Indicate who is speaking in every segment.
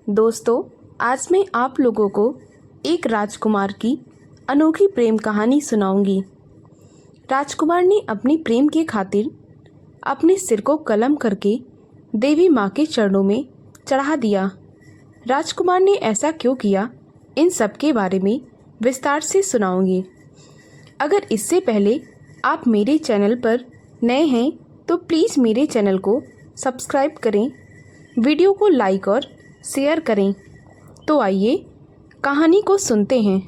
Speaker 1: दोस्तों, आज मैं आप लोगों को एक राजकुमार की अनोखी प्रेम कहानी सुनाऊंगी। राजकुमार ने अपनी प्रेम के खातिर अपने सिर को कलम करके देवी माँ के चरणों में चढ़ा दिया। राजकुमार ने ऐसा क्यों किया, इन सब के बारे में विस्तार से सुनाऊंगी। अगर इससे पहले आप मेरे चैनल पर नए हैं तो प्लीज़ मेरे चैनल को सब्सक्राइब करें, वीडियो को लाइक और शेयर करें। तो आइए कहानी को सुनते हैं।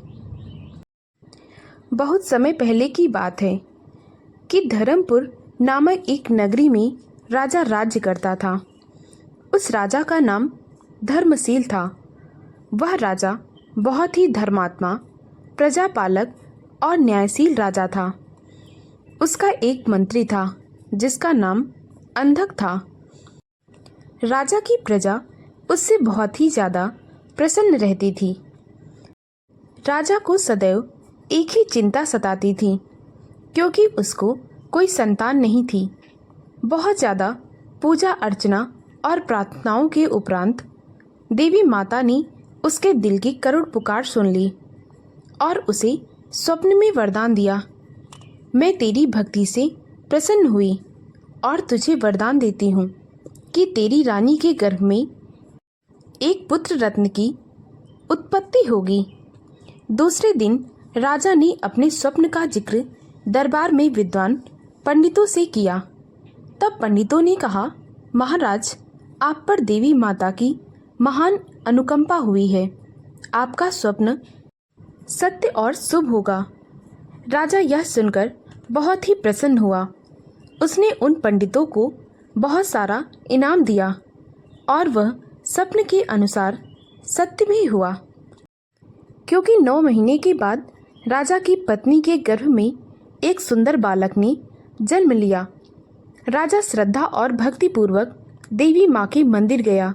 Speaker 1: बहुत समय पहले की बात है कि धर्मपुर नामक एक नगरी में राजा राज्य करता था। उस राजा का नाम धर्मशील था। वह राजा बहुत ही धर्मात्मा, प्रजापालक और न्यायशील राजा था। उसका एक मंत्री था जिसका नाम अंधक था। राजा की प्रजा उससे बहुत ही ज़्यादा प्रसन्न रहती थी। राजा को सदैव एक ही चिंता सताती थी, क्योंकि उसको कोई संतान नहीं थी। बहुत ज़्यादा पूजा अर्चना और प्रार्थनाओं के उपरांत देवी माता ने उसके दिल की करुण पुकार सुन ली और उसे स्वप्न में वरदान दिया। मैं तेरी भक्ति से प्रसन्न हुई और तुझे वरदान देती हूँ कि तेरी रानी के गर्भ में एक पुत्र रत्न की उत्पत्ति होगी। दूसरे दिन राजा ने अपने स्वप्न का जिक्र दरबार में विद्वान पंडितों से किया। तब पंडितों ने कहा, महाराज, आप पर देवी माता की महान अनुकंपा हुई है। आपका स्वप्न सत्य और शुभ होगा। राजा यह सुनकर बहुत ही प्रसन्न हुआ। उसने उन पंडितों को बहुत सारा इनाम दिया और वह स्वप्न के अनुसार सत्य भी हुआ, क्योंकि 9 महीने के बाद राजा की पत्नी के गर्भ में एक सुंदर बालक ने जन्म लिया। राजा श्रद्धा और भक्तिपूर्वक देवी माँ के मंदिर गया।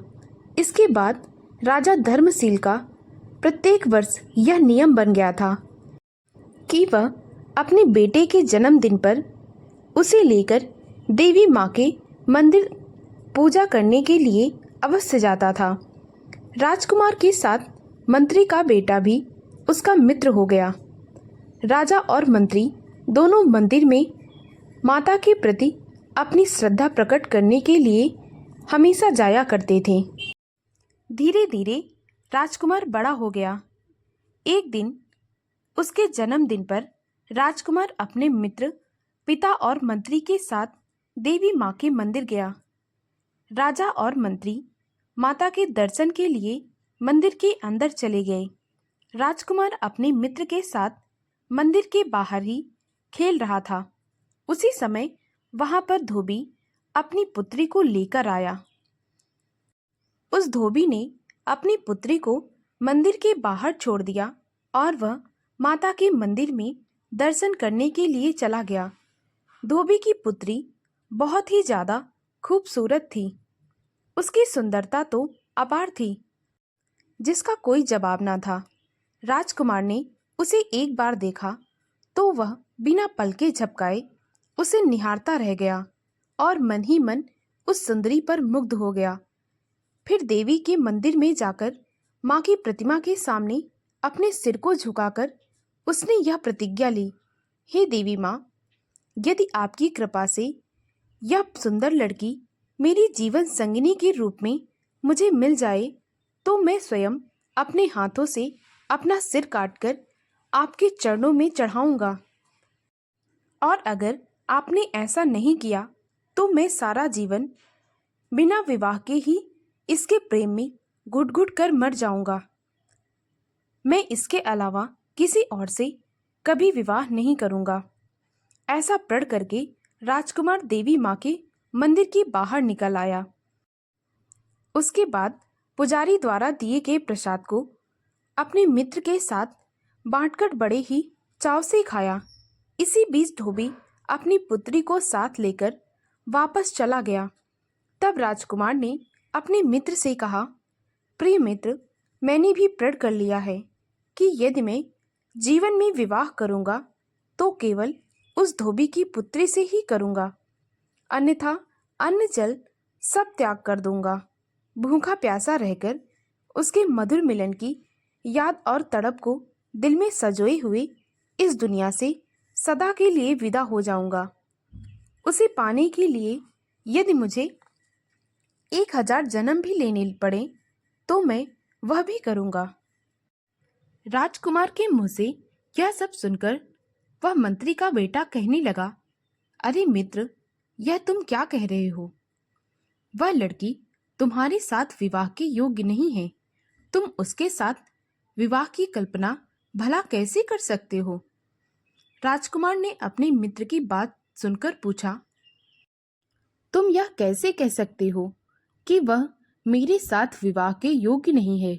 Speaker 1: इसके बाद राजा धर्मशील का प्रत्येक वर्ष यह नियम बन गया था कि वह अपने बेटे के जन्मदिन पर उसे लेकर देवी माँ के मंदिर पूजा करने के लिए अवश्य जाता था। राजकुमार के साथ मंत्री का बेटा भी उसका मित्र हो गया। राजा और मंत्री दोनों मंदिर में माता के प्रति अपनी श्रद्धा प्रकट करने के लिए हमेशा जाया करते थे। धीरे धीरे राजकुमार बड़ा हो गया। एक दिन उसके जन्मदिन पर राजकुमार अपने मित्र, पिता और मंत्री के साथ देवी माँ के मंदिर गया। राजा और मंत्री माता के दर्शन के लिए मंदिर के अंदर चले गए। राजकुमार अपने मित्र के साथ मंदिर के बाहर ही खेल रहा था। उसी समय वहां पर धोबी अपनी पुत्री को लेकर आया। उस धोबी ने अपनी पुत्री को मंदिर के बाहर छोड़ दिया और वह माता के मंदिर में दर्शन करने के लिए चला गया। धोबी की पुत्री बहुत ही ज़्यादा खूबसूरत थी। उसकी सुंदरता तो अपार थी, जिसका कोई जवाब ना था। राजकुमार ने उसे एक बार देखा तो वह बिना पलके झपकाए उसे निहारता रह गया और मन ही मन उस सुंदरी पर मुग्ध हो गया। फिर देवी के मंदिर में जाकर माँ की प्रतिमा के सामने अपने सिर को झुकाकर उसने यह प्रतिज्ञा ली, हे देवी माँ, यदि आपकी कृपा से यह सुंदर लड़की मेरी जीवन संगिनी के रूप में मुझे मिल जाए तो मैं स्वयं अपने हाथों से अपना सिर काटकर आपके चरणों में चढ़ाऊंगा। और अगर आपने ऐसा नहीं किया तो मैं सारा जीवन बिना विवाह के ही इसके प्रेम में घुट घुट कर मर जाऊंगा। मैं इसके अलावा किसी और से कभी विवाह नहीं करूंगा। ऐसा प्रण करके राजकुमार देवी माँ के मंदिर के बाहर निकल आया। उसके बाद पुजारी द्वारा दिए गए प्रसाद को अपने मित्र के साथ बांटकर बड़े ही चाव से खाया। इसी बीच धोबी अपनी पुत्री को साथ लेकर वापस चला गया। तब राजकुमार ने अपने मित्र से कहा, प्रिय मित्र, मैंने भी प्रण कर लिया है कि यदि मैं जीवन में विवाह करूंगा तो केवल उस धोबी की पुत्री से ही करूंगा, अन्यथा अन्न जल सब त्याग कर दूंगा। भूखा प्यासा रहकर उसके मधुर मिलन की याद और तड़प को दिल में सजोए हुए इस दुनिया से सदा के लिए विदा हो जाऊंगा। उसे पाने के लिए यदि मुझे 1000 जन्म भी लेने पड़े तो मैं वह भी करूंगा। राजकुमार के मुंह से यह सब सुनकर वह मंत्री का बेटा कहने लगा, अरे मित्र, यह तुम क्या कह रहे हो? वह लड़की तुम्हारे साथ विवाह के योग्य नहीं है। तुम उसके साथ विवाह की कल्पना भला कैसे कर सकते हो? राजकुमार ने अपने मित्र की बात सुनकर पूछा, तुम यह कैसे कह सकते हो कि वह मेरे साथ विवाह के योग्य नहीं है?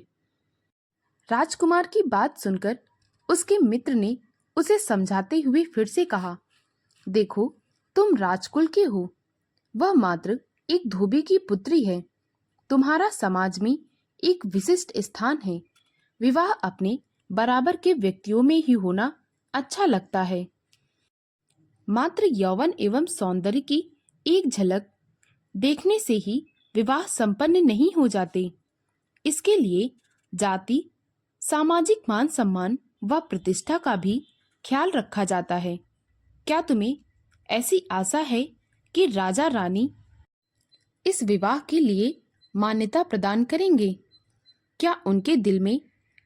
Speaker 1: राजकुमार की बात सुनकर उसके मित्र ने उसे समझाते हुए फिर से कहा, देखो, तुम राजकुल के हो, वह मात्र एक धोबी की पुत्री है। तुम्हारा समाज में एक विशिष्ट स्थान है। विवाह अपने बराबर के व्यक्तियों में ही होना अच्छा लगता है। मात्र यौवन एवं सौंदर्य की एक झलक देखने से ही विवाह संपन्न नहीं हो जाते। इसके लिए जाति, सामाजिक मान सम्मान व प्रतिष्ठा का भी ख्याल रखा जाता है। क्या तुम्हें ऐसी आशा है कि राजा रानी इस विवाह के लिए मान्यता प्रदान करेंगे? क्या उनके दिल में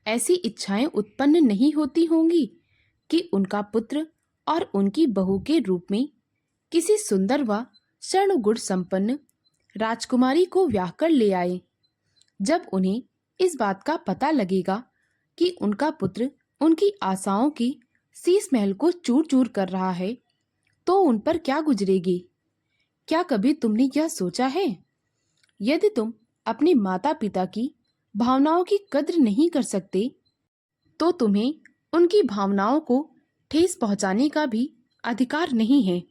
Speaker 1: ऐसी इच्छाएं उत्पन्न नहीं होती होंगी कि उनका पुत्र और उनकी बहू के रूप में किसी सुंदर व स्वर्ण गुण संपन्न राजकुमारी को ब्याह कर ले आए? जब उन्हें इस बात का पता लगेगा कि उनका पुत्र उनकी आशाओं की शीश महल को चूर चूर कर रहा है, तो उन पर क्या गुजरेगी? क्या कभी तुमने यह सोचा है? यदि तुम अपने माता पिता की भावनाओं की कद्र नहीं कर सकते, तो तुम्हें उनकी भावनाओं को ठेस पहुंचाने का भी अधिकार नहीं है।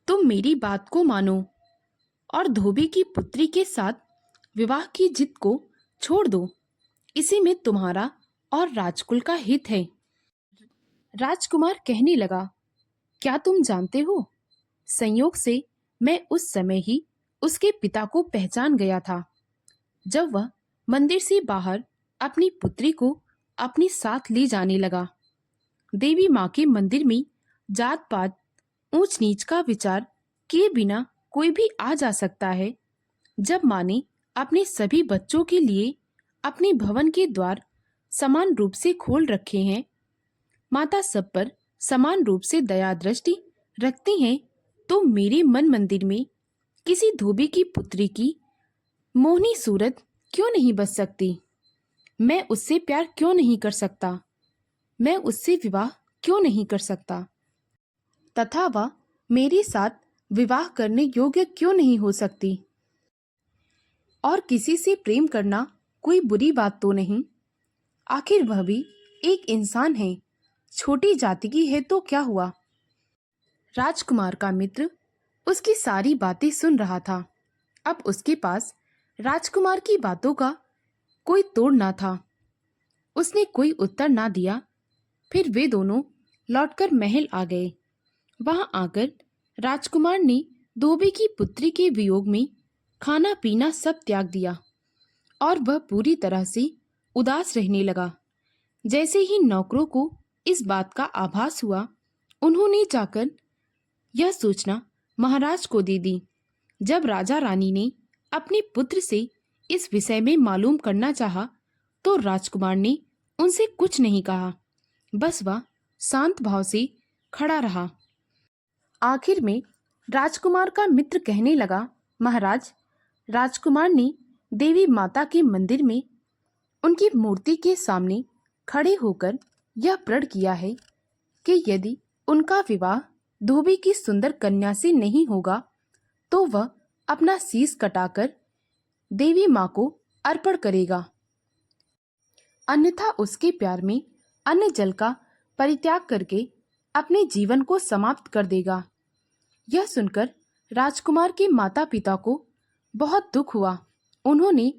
Speaker 1: तुम मेरी बात को मानो और धोबी की पुत्री के साथ विवाह की जिद को छोड़ दो। इसी में तुम्हारा और राजकुल का हित है। राजकुमार कहने लगा, क्या तुम जानते हो, संयोग से मैं उस समय ही उसके पिता को पहचान गया था, जब वह मंदिर से बाहर अपनी पुत्री को अपने साथ ले जाने लगा। देवी माँ के मंदिर में जात पात, ऊंच नीच का विचार किए बिना कोई भी आ जा सकता है। जब माँ ने अपने सभी बच्चों के लिए अपने भवन के द्वार समान रूप से खोल रखे हैं, माता सब पर समान रूप से दया दृष्टि रखती हैं, तो मेरे मन मंदिर में किसी धोबी की पुत्री की मोहनी सूरत क्यों नहीं बस सकती? मैं उससे प्यार क्यों नहीं कर सकता? मैं उससे विवाह क्यों नहीं कर सकता? तथा वह मेरे साथ विवाह करने योग्य क्यों नहीं हो सकती? और किसी से प्रेम करना कोई बुरी बात तो नहीं। आखिर वह भी एक इंसान है, छोटी जाति की है तो क्या हुआ? राजकुमार का मित्र उसकी सारी बातें सुन रहा था। अब उसके पास राजकुमार की बातों का कोई तोड़ ना था। उसने कोई उत्तर ना दिया। फिर वे दोनों लौटकर महल आ गए। वहां आकर राजकुमार ने धोबी की पुत्री के वियोग में खाना पीना सब त्याग दिया और वह पूरी तरह से उदास रहने लगा। जैसे ही नौकरों को इस बात का आभास हुआ, उन्होंने जाकर यह सूचना महाराज को दे दी। जब राजा रानी ने अपने पुत्र से इस विषय में मालूम करना चाहा, तो राजकुमार ने उनसे कुछ नहीं कहा। बस वह शांत भाव से खड़ा रहा। आखिर में राजकुमार का मित्र कहने लगा, महाराज, राजकुमार ने देवी माता के मंदिर में उनकी मूर्ति के सामने खड़े होकर यह प्रण किया है कि यदि उनका विवाह धोबी की सुंदर कन्या से नहीं होगा, तो वह अपना शीश कटाकर देवी माँ को अर्पण करेगा, अन्यथा उसके प्यार में अन्न जल का परित्याग करके अपने जीवन को समाप्त कर देगा। यह सुनकर राजकुमार के माता पिता को बहुत दुख हुआ। उन्होंने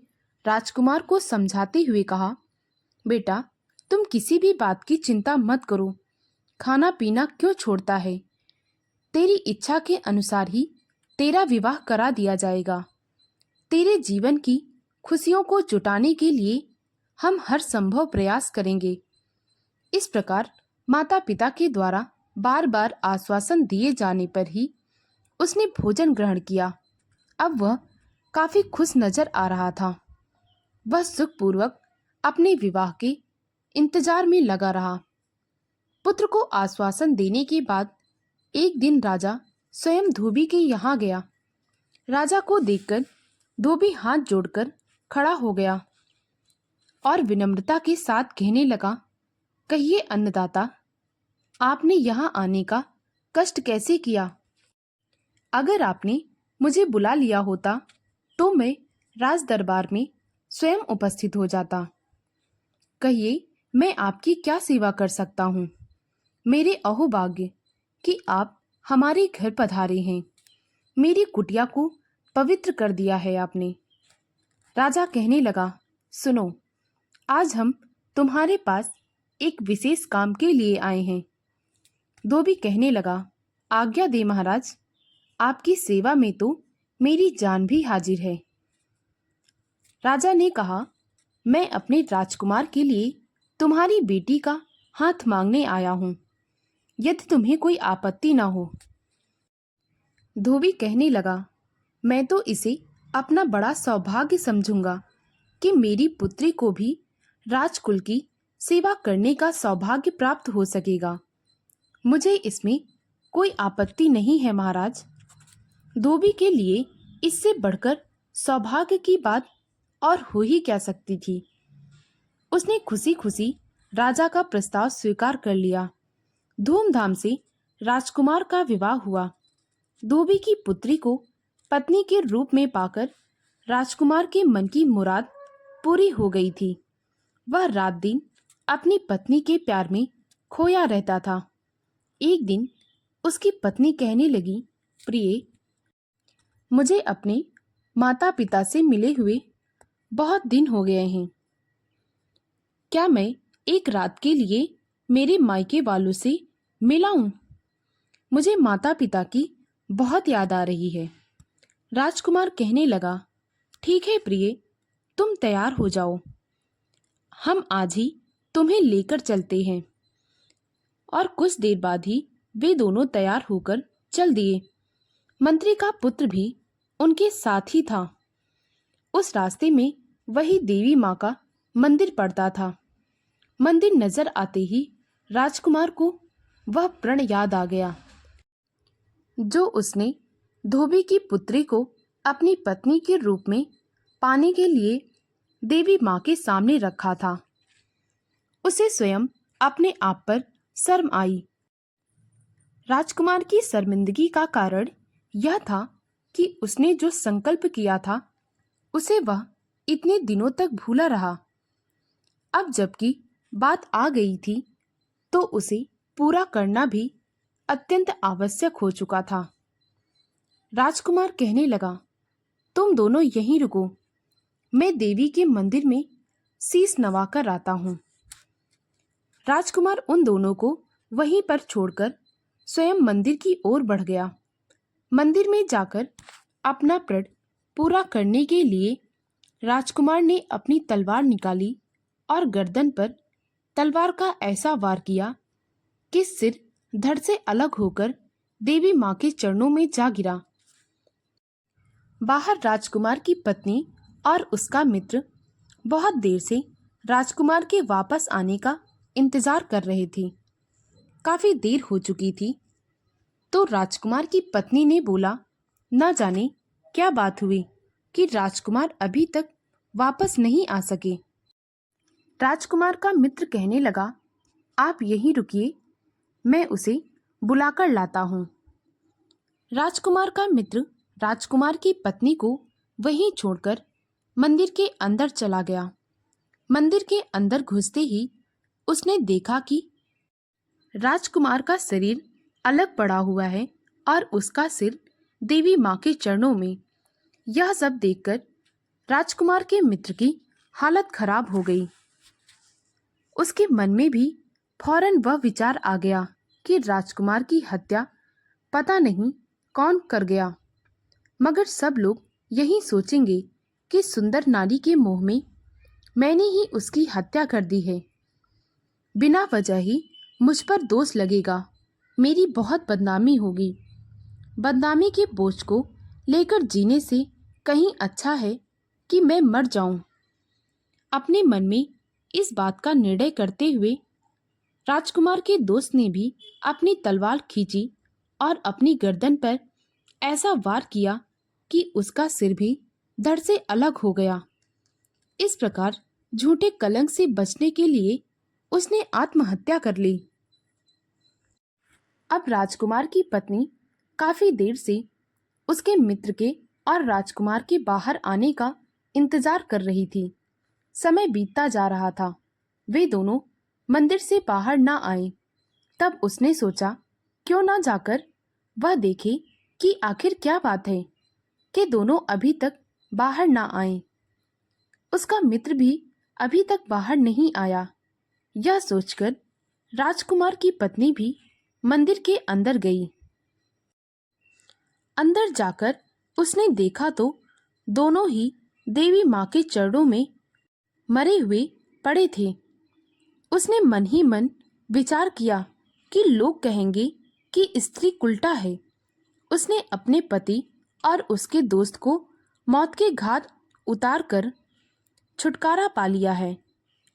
Speaker 1: राजकुमार को समझाते हुए कहा, बेटा, तुम किसी भी बात की चिंता मत करो। खाना पीना क्यों छोड़ता है? तेरी इच्छा के अनुसार ही तेरा विवाह करा दिया जाएगा। तेरे जीवन की खुशियों को जुटाने के लिए हम हर संभव प्रयास करेंगे। इस प्रकार माता पिता के द्वारा बार बार आश्वासन दिए जाने पर ही उसने भोजन ग्रहण किया। अब वह काफी खुश नजर आ रहा था। वह सुखपूर्वक अपने विवाह के इंतजार में लगा रहा। पुत्र को आश्वासन देने के बाद एक दिन राजा स्वयं धोबी के यहाँ गया। राजा को देखकर धोबी हाथ जोड़कर खड़ा हो गया और विनम्रता के साथ कहने लगा, कहिए अन्नदाता, आपने यहाँ आने का कष्ट कैसे किया? अगर आपने मुझे बुला लिया होता तो मैं राज दरबार में स्वयं उपस्थित हो जाता। कहिए, मैं आपकी क्या सेवा कर सकता हूँ? मेरे अहोभाग्य कि आप हमारे घर पधारे हैं। मेरी कुटिया को पवित्र कर दिया है आपने। राजा कहने लगा, सुनो, आज हम तुम्हारे पास एक विशेष काम के लिए आए हैं। धोबी कहने लगा, आज्ञा दे महाराज, आपकी सेवा में तो मेरी जान भी हाजिर है। राजा ने कहा, मैं अपने राजकुमार के लिए तुम्हारी बेटी का हाथ मांगने आया हूँ, यदि तुम्हें कोई आपत्ति ना हो। धोबी कहने लगा, मैं तो इसे अपना बड़ा सौभाग्य समझूंगा कि मेरी पुत्री को भी राजकुल की सेवा करने का सौभाग्य प्राप्त हो सकेगा। मुझे इसमें कोई आपत्ति नहीं है महाराज। धोबी के लिए इससे बढ़कर सौभाग्य की बात और हो ही क्या सकती थी। उसने खुशी खुशी राजा का प्रस्ताव स्वीकार कर लिया। धूमधाम से राजकुमार का विवाह हुआ। धोबी की पुत्री को पत्नी के रूप में पाकर राजकुमार के मन की मुराद पूरी हो गई थी। वह रात दिन अपनी पत्नी के प्यार में खोया रहता था। एक दिन उसकी पत्नी कहने लगी, प्रिय, मुझे अपने माता पिता से मिले हुए बहुत दिन हो गए हैं। क्या मैं एक रात के लिए मेरे मायके वालों से मिलाऊं? मुझे माता पिता की बहुत याद आ रही है। राजकुमार कहने लगा, ठीक है प्रिय, तुम तैयार हो जाओ, हम आज ही तुम्हें लेकर चलते हैं। और कुछ देर बाद ही वे दोनों तैयार होकर चल दिए। मंत्री का पुत्र भी उनके साथ ही था। उस रास्ते में वही देवी माँ का मंदिर पड़ता था। मंदिर नजर आते ही राजकुमार को वह प्रण याद आ गया जो उसने धोबी की पुत्री को अपनी पत्नी के रूप में पाने के लिए देवी माँ के सामने रखा था। उसे स्वयं अपने आप पर शर्म आई। राजकुमार की शर्मिंदगी का कारण यह था कि उसने जो संकल्प किया था उसे वह इतने दिनों तक भूला रहा। अब जबकि बात आ गई थी तो उसे पूरा करना भी अत्यंत आवश्यक हो चुका था। राजकुमार कहने लगा, तुम दोनों यहीं रुको, मैं देवी के मंदिर में शीश नवाकर आता हूँ। राजकुमार उन दोनों को वहीं पर छोड़कर स्वयं मंदिर की ओर बढ़ गया। मंदिर में जाकर अपना प्रण पूरा करने के लिए राजकुमार ने अपनी तलवार निकाली और गर्दन पर तलवार का ऐसा वार किया कि सिर धड़ से अलग होकर देवी माँ के चरणों में जा गिरा। बाहर राजकुमार की पत्नी और उसका मित्र बहुत देर से राजकुमार के वापस आने का इंतजार कर रहे थे। काफी देर हो चुकी थी तो राजकुमार की पत्नी ने बोला, न जाने क्या बात हुई कि राजकुमार अभी तक वापस नहीं आ सके। राजकुमार का मित्र कहने लगा, आप यहीं रुकिए, मैं उसे बुलाकर लाता हूँ। राजकुमार का मित्र राजकुमार की पत्नी को वहीं छोड़कर मंदिर के अंदर चला गया। मंदिर के अंदर घुसते ही उसने देखा कि राजकुमार का शरीर अलग पड़ा हुआ है और उसका सिर देवी माँ के चरणों में। यह सब देखकर राजकुमार के मित्र की हालत खराब हो गई। उसके मन में भी फौरन वह विचार आ गया कि राजकुमार की हत्या पता नहीं कौन कर गया, मगर सब लोग यही सोचेंगे कि सुंदर नारी के मोह में मैंने ही उसकी हत्या कर दी है। बिना वजह ही मुझ पर दोष लगेगा, मेरी बहुत बदनामी होगी। बदनामी के बोझ को लेकर जीने से कहीं अच्छा है कि मैं मर जाऊं। अपने मन में इस बात का निर्णय करते हुए राजकुमार के दोस्त ने भी अपनी तलवार खींची और अपनी गर्दन पर ऐसा वार किया कि उसका सिर भी धड़ से अलग हो गया। इस प्रकार झूठे कलंक से बचने के लिए उसने आत्महत्या कर ली। अब राजकुमार की पत्नी काफी देर से उसके मित्र के और राजकुमार के बाहर आने का इंतजार कर रही थी। समय बीतता जा रहा था, वे दोनों मंदिर से बाहर ना आए। तब उसने सोचा क्यों ना जाकर वह देखे कि आखिर क्या बात है कि दोनों अभी तक बाहर ना आए। उसका मित्र भी अभी तक बाहर नहीं आया। यह सोचकर राजकुमार की पत्नी भी मंदिर के अंदर गई। अंदर जाकर उसने देखा तो दोनों ही देवी माँ के चरणों में मरे हुए पड़े थे। उसने मन ही मन विचार किया कि लोग कहेंगे कि स्त्री उल्टा है। उसने अपने पति और उसके दोस्त को मौत के घाट उतार कर छुटकारा पा लिया है।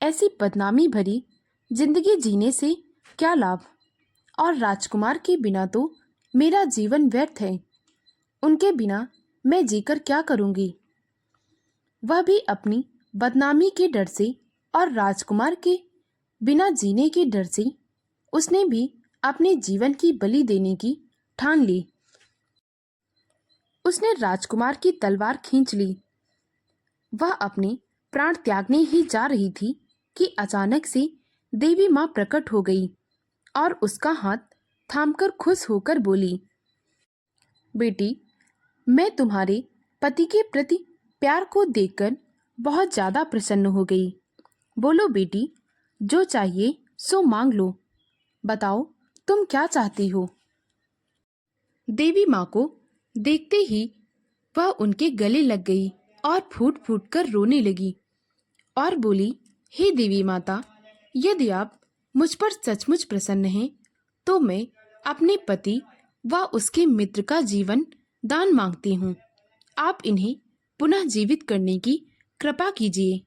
Speaker 1: ऐसी बदनामी भरी जिंदगी जीने से क्या लाभ, और राजकुमार के बिना तो मेरा जीवन व्यर्थ है। उनके बिना मैं जीकर क्या करूंगी। वह भी अपनी बदनामी के डर से और राजकुमार के बिना जीने के डर से उसने भी अपने जीवन की बलि देने की ठान ली। उसने राजकुमार की तलवार खींच ली। वह अपने प्राण त्यागने ही जा रही थी कि अचानक से देवी माँ प्रकट हो गई और उसका हाथ थामकर खुश होकर बोली, बेटी, मैं तुम्हारे पति के प्रति प्यार को देखकर बहुत ज्यादा प्रसन्न हो गई। बोलो बेटी, जो चाहिए सो मांग लो। बताओ तुम क्या चाहती हो। देवी माँ को देखते ही वह उनके गले लग गई और फूट फूट कर रोने लगी और बोली, हे देवी माता, यदि आप मुझ पर सचमुच प्रसन्न हैं तो मैं अपने पति व उसके मित्र का जीवन दान मांगती हूँ। आप इन्हें पुनः जीवित करने की कृपा कीजिए।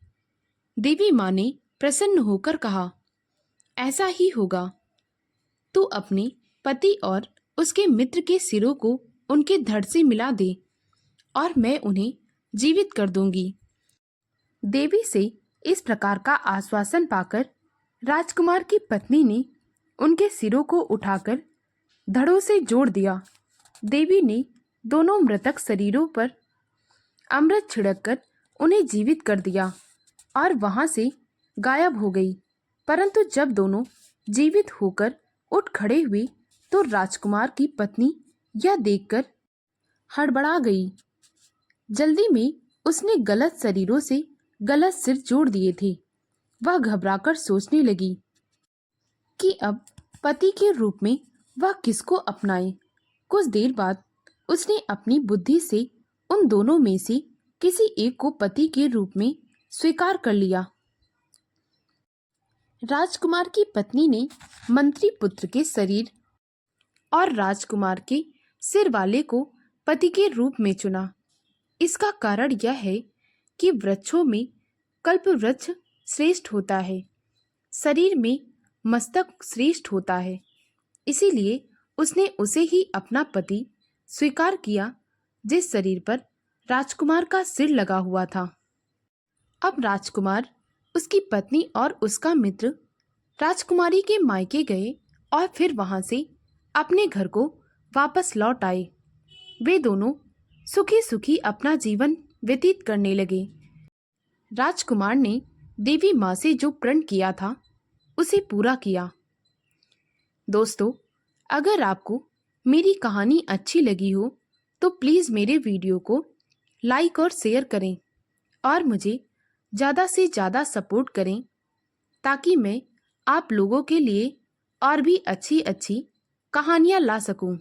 Speaker 1: देवी माँ ने प्रसन्न होकर कहा, ऐसा ही होगा। तू अपने पति और उसके मित्र के सिरों को उनके धड़ से मिला दे और मैं उन्हें जीवित कर दूंगी। देवी से इस प्रकार का आश्वासन पाकर राजकुमार की पत्नी ने उनके सिरों को उठाकर धड़ों से जोड़ दिया। देवी ने दोनों मृतक शरीरों पर अमृत छिड़ककर उन्हें जीवित कर दिया और वहां से गायब हो गई। परंतु जब दोनों जीवित होकर उठ खड़े हुए तो राजकुमार की पत्नी यह देखकर हड़बड़ा गई। जल्दी में उसने गलत शरीरों से गलत सिर जोड़ दिए थे। वह घबराकर सोचने लगी कि अब पति के रूप में वह किसको अपनाए। कुछ देर बाद उसने अपनी बुद्धि से उन दोनों में से किसी एक को पति के रूप में स्वीकार कर लिया। राजकुमार की पत्नी ने मंत्री पुत्र के शरीर और राजकुमार के सिर वाले को पति के रूप में चुना। इसका कारण यह है कि वृक्षों में कल्पवृक्ष श्रेष्ठ होता है, शरीर में मस्तक श्रेष्ठ होता है। इसीलिए उसने उसे ही अपना पति स्वीकार किया जिस शरीर पर राजकुमार का सिर लगा हुआ था। अब राजकुमार, उसकी पत्नी और उसका मित्र राजकुमारी के मायके गए और फिर वहां से अपने घर को वापस लौट आए। वे दोनों सुखी सुखी अपना जीवन व्यतीत करने लगे। राजकुमार ने देवी माँ से जो प्रण किया था उसे पूरा किया। दोस्तों, अगर आपको मेरी कहानी अच्छी लगी हो तो प्लीज़ मेरे वीडियो को लाइक और शेयर करें और मुझे ज़्यादा से ज़्यादा सपोर्ट करें ताकि मैं आप लोगों के लिए और भी अच्छी अच्छी कहानियाँ ला सकूं।